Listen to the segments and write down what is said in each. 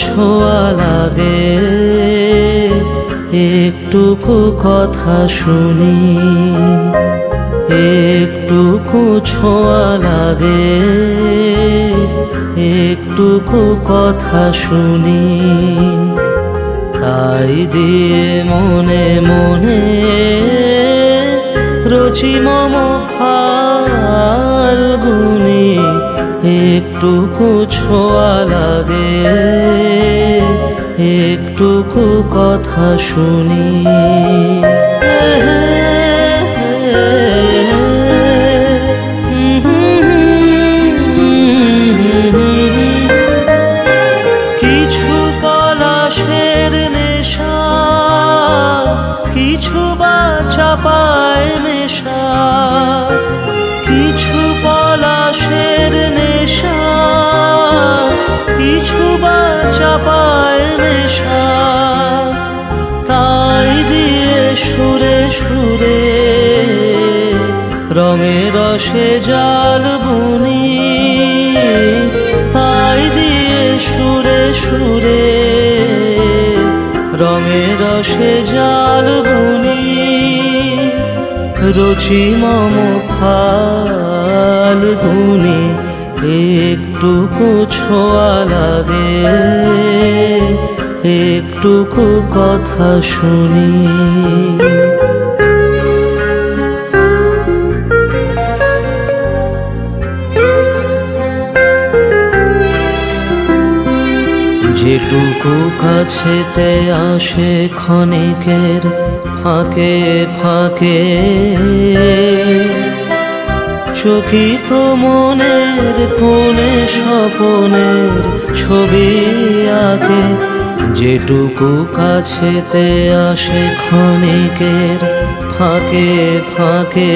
ছোঁয়া লাগে, একটুকু কথা শুনি, একটুকু ছোঁয়া লাগে, একটুকু কথা শুনি। তাই দিয়ে মনে মনে রচি মম ফাল্গুনি, একটুকু ছোঁয়া লাগে, একটুকু কথা শুনি। কিছু পলাশের নেশা, কিছু বা চাপায় মেশা, কিছু পলাশের নেশা, কিছু বা চাপায় মেশা। তাই দিয়ে সুরে সুরে রঙে রসে জাল বুনি, তাই দিয়ে সুরে সুরে রঙে রসে জাল বুনি। রচি মম ফাল্গুনি, একটুকু ছোঁয়া লাগে, একটুকু কথা শুনি। যেটুকু কাছেতে আসে ক্ষণিকের ফাঁকে ফাঁকে, চকিত মনের কোণে স্বপনের ছবি আঁকে। যেটুকু কাছেতে আসে ক্ষণিকের ফাঁকে ফাঁকে,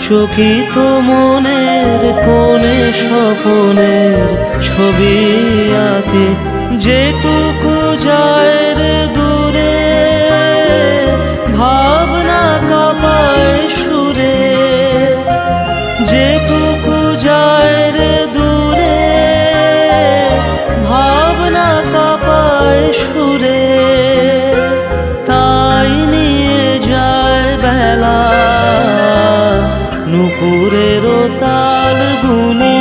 চকিত মনের কোণে স্বপনের ছবি আঁকে। যেটুকু যায় রে দূরে, ভাবনা কাঁপায় সুরে, যেটুকু যায় রে দূরে, ভাবনা কাঁপায় সুরে। তাই নিয়ে যায় বেলা নুপুরের তাল গুনি,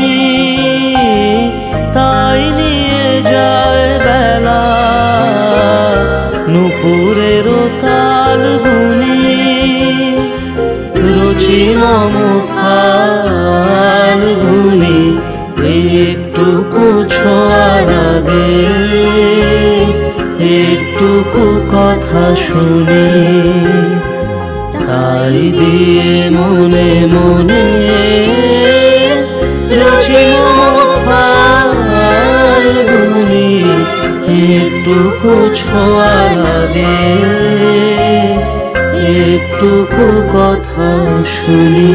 তাই নিয়ে যায় বেলা নুপুরের তাল গুনি। রচি মম ফাল্গুনি, একটুকু ছোঁয়া লাগে, একটুকু কথা শুনি। তাই দিয়ে মনে মনে রচি মম ফাল্গুনি, একটুকু ছোঁয়া লাগে, একটুকু কথা শুনি।